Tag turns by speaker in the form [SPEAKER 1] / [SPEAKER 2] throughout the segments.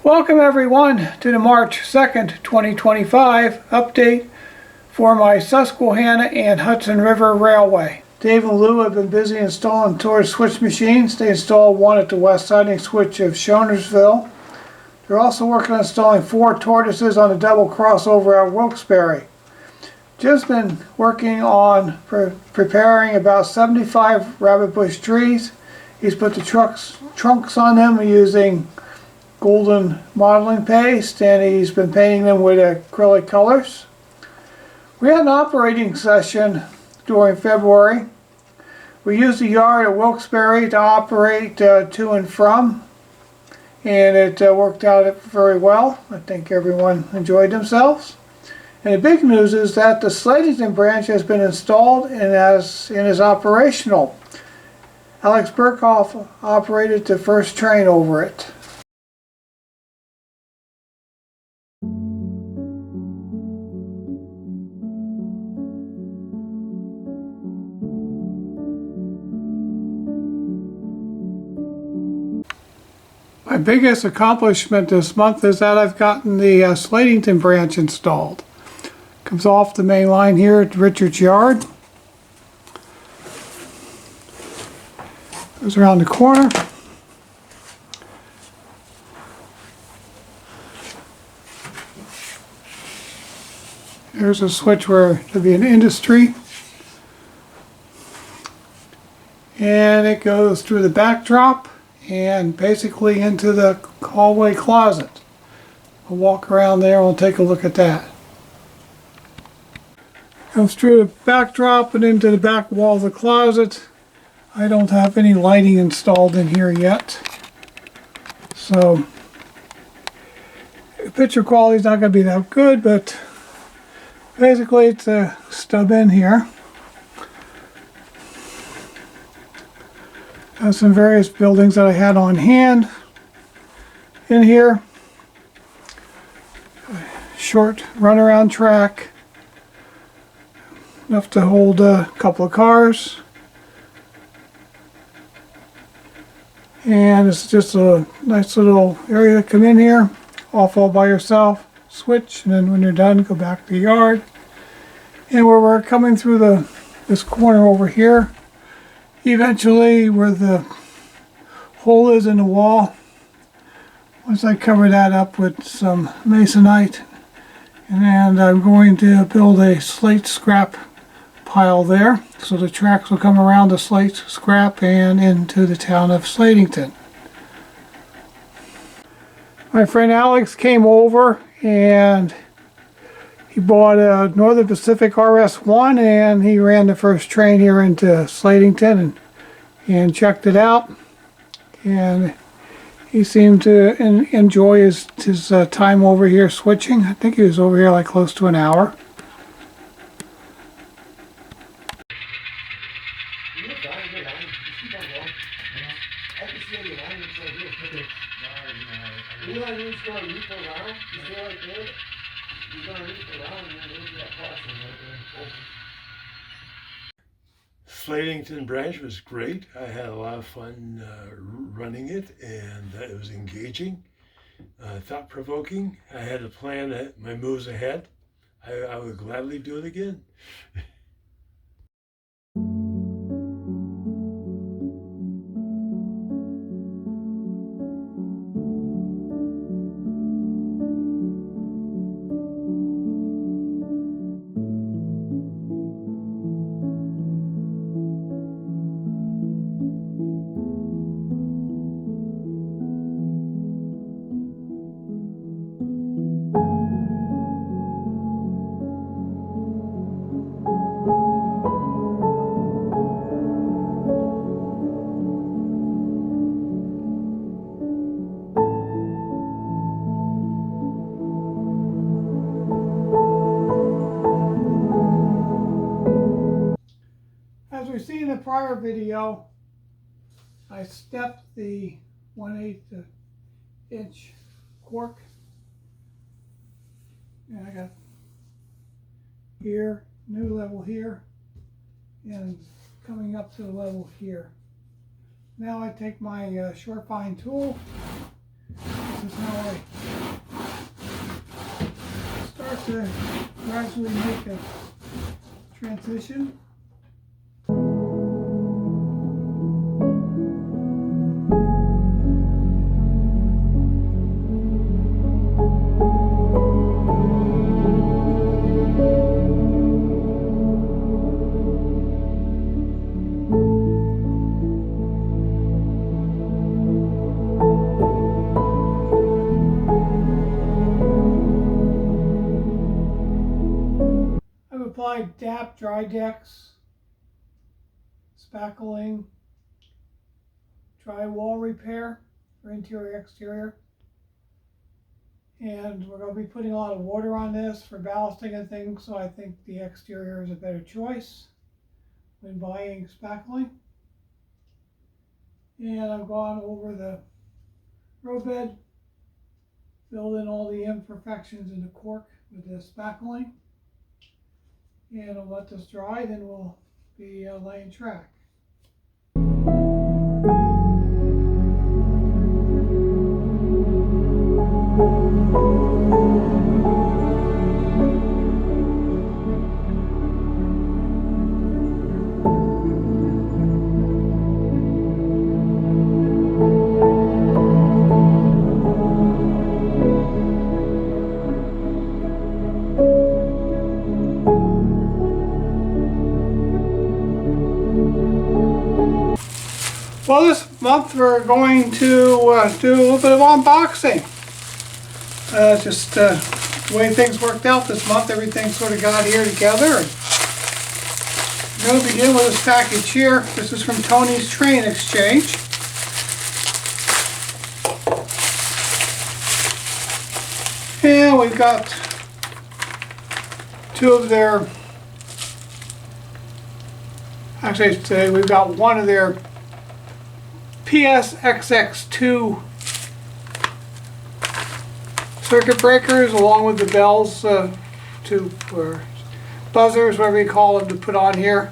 [SPEAKER 1] Welcome everyone to the March 2nd, 2025 update for my Susquehanna and Hudson River Railway. Dave and Lou have been busy installing tortoise switch machines. They installed one at the west siding switch of Shonersville. They're also working on installing 4 tortoises on the double crossover at Wilkes-Barre. Jim's been working on preparing about 75 rabbit bush trees. He's put the trunks on them using golden modeling paste, and he's been painting them with acrylic colors. We had an operating session during February. We used the yard at Wilkes-Barre to operate to and from, and it worked out very well. I think everyone enjoyed themselves. And the big news is that the Slatington branch has been installed and is operational. Alex Burkhoff operated the first train over it. My biggest accomplishment this month is that I've gotten the Slatington branch installed. Comes off the main line here at Richard's Yard. Goes around the corner. There's a switch where there'll be an industry. And it goes through the backdrop and basically into the hallway closet. We'll walk around there and we'll take a look at that. Comes through the backdrop and into the back wall of the closet. I don't have any lighting installed in here yet, so the picture quality is not going to be that good, but basically it's a stub in here. Some various buildings that I had on hand in here. Short runaround track, enough to hold a couple of cars. And it's just a nice little area to come in here, off all by yourself, switch, and then when you're done, go back to the yard. And where we're coming through this corner over here, eventually where the hole is in the wall, once I cover that up with some masonite, and I'm going to build a slate scrap pile there, so the tracks will come around the slate scrap and into the town of Slatington. My friend Alex came over and he bought a Northern Pacific RS1, and he ran the first train here into Slatington and checked it out, and he seemed to enjoy his time over here switching. I think he was over here like close to an hour.
[SPEAKER 2] Slatington branch was great. I had a lot of fun running it, and it was engaging, thought-provoking. I had to plan my moves ahead. I would gladly do it again.
[SPEAKER 1] As we see in the prior video, I stepped the 1/8 inch cork, and I got here, new level here, and coming up to the level here. Now I take my short fine tool. This is how I start to gradually make a transition. Applied DAP, dry decks, spackling, drywall repair for interior exterior, and we're going to be putting a lot of water on this for ballasting and things, so I think the exterior is a better choice when buying spackling. And I've gone over the roadbed, filled in all the imperfections in the cork with the spackling. And I'll let this dry, then we'll be laying track. Well, this month we're going to do a little bit of unboxing. Just the way things worked out this month, everything sort of got here together. I'm going to begin with this package here. This is from Tony's Train Exchange. And we've got two of their, actually today we've got one of their PSXX2 circuit breakers along with the bells, or buzzers, whatever you call them, to put on here.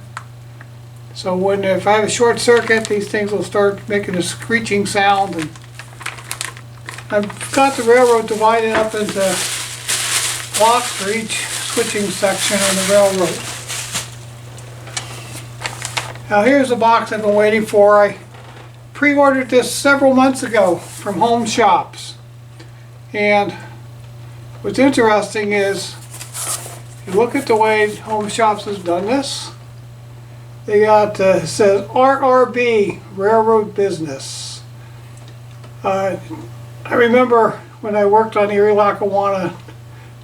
[SPEAKER 1] So if I have a short circuit, these things will start making a screeching sound. And I've got the railroad divided up into blocks for each switching section on the railroad. Now here's the box I've been waiting for. I pre-ordered this several months ago from Homeshops, and what's interesting is you look at the way Homeshops has done this. They got it says RRB, Railroad Business. I remember when I worked on Erie Lackawanna,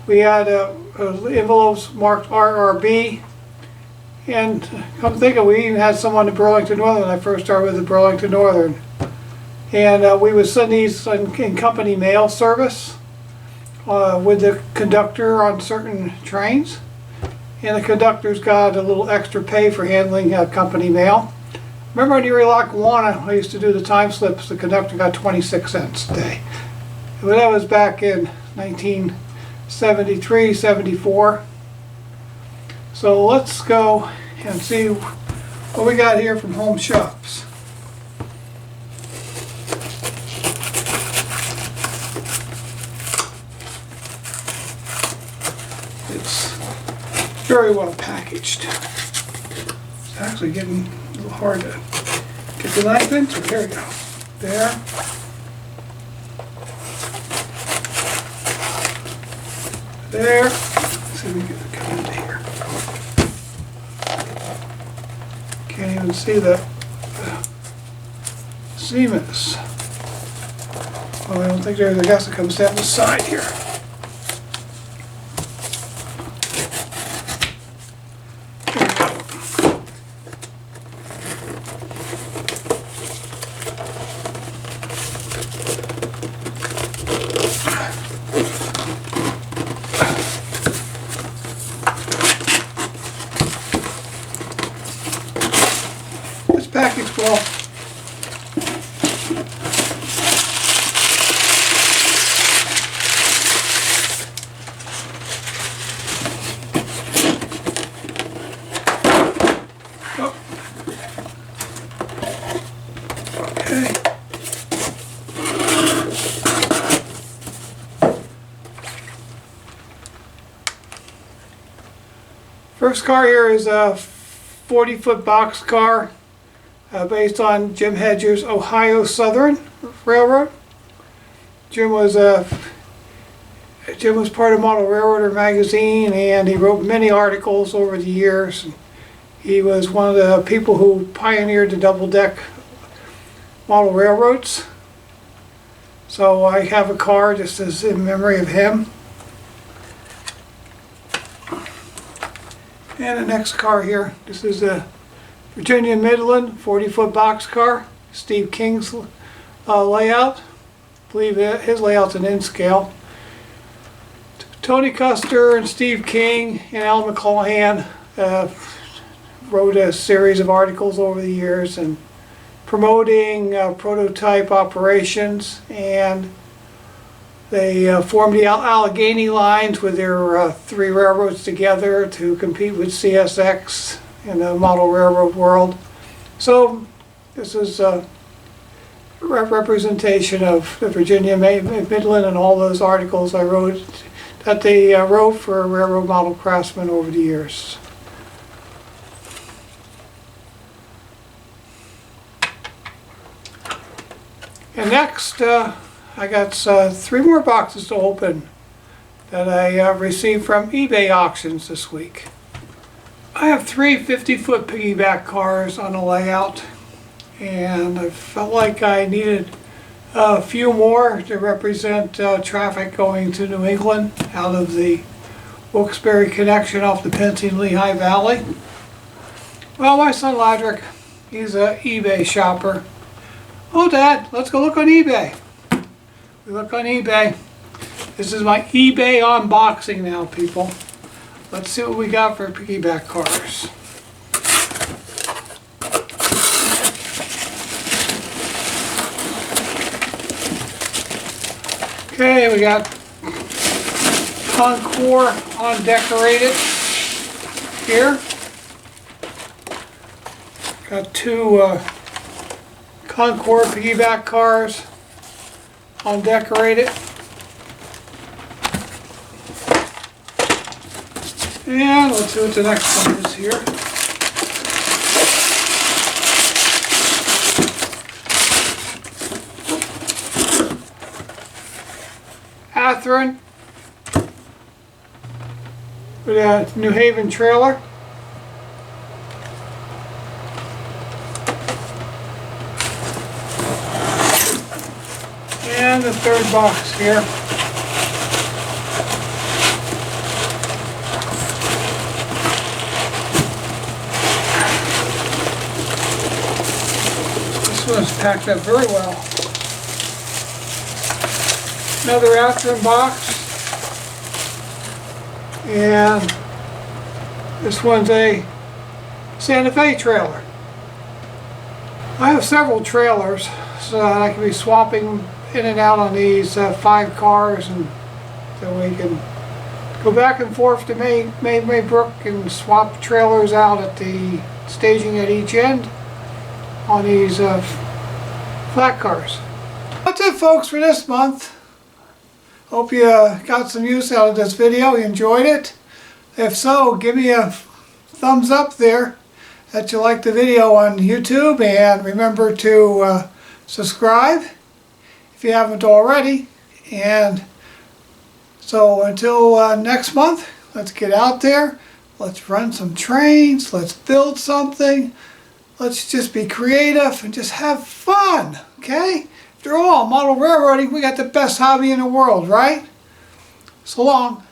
[SPEAKER 1] we had envelopes marked RRB. And come to think of it, we even had someone in Burlington Northern when I first started with the Burlington Northern. And we would send these in company mail service with the conductor on certain trains. And the conductor's got a little extra pay for handling company mail. Remember in Erie Lackawanna, I used to do the time slips, the conductor got 26 cents a day. But that was back in 1973, 74. So let's go and see what we got here from Homeshops. It's very well packaged. It's actually getting a little hard to get the knife into. There we go. There. There. Let's see if we can get it come into here. Can't even see the Siemens. Oh, I don't think there's a gas that comes down the side here. There we go. Package well. First car here is a 40-foot box car based on Jim Hedger's Ohio Southern Railroad. Jim was part of Model Railroader magazine, and he wrote many articles over the years. He was one of the people who pioneered the double-deck model railroads. So I have a car just as in memory of him. And the next car here, this is a Virginia Midland 40-foot box car, Steve King's layout. I believe his layout's an N-scale. Tony Custer and Steve King and Al McClellan wrote a series of articles over the years and promoting prototype operations, and they formed the Allegheny lines with their 3 railroads together to compete with CSX in the model railroad world. So this is a representation of the Virginia Midland and all those articles I wrote that they wrote for railroad model craftsmen over the years. And next, I got 3 more boxes to open that I received from eBay auctions this week. I have 3 50-foot piggyback cars on the layout, and I felt like I needed a few more to represent traffic going to New England out of the Wilkes-Barre connection off the Pennsyne-Lehigh Valley. Well, my son Ladrick, he's an eBay shopper. Oh, Dad, let's go look on eBay. We look on eBay. This is my eBay unboxing now, people. Let's see what we got for piggyback cars. Okay, we got Concours undecorated here. Got 2 Concours piggyback cars undecorated. And let's see what the next one is here. Atherton with a New Haven trailer. And the 3rd box here. This one's packed up very well. Another Atherton box. And this one's a Santa Fe trailer. I have several trailers, so that I can be swapping in and out on these 5 cars, and so we can go back and forth to Maybrook and swap trailers out at the staging at each end on these flat cars. That's it, folks, for this month. Hope you got some use out of this video. You enjoyed it. If so, give me a thumbs up there that you liked the video on YouTube, and remember to subscribe if you haven't already. And so until next month, let's get out there, let's run some trains, let's build something, let's just be creative and just have fun, okay? After all, model railroading, we got the best hobby in the world, right? So long.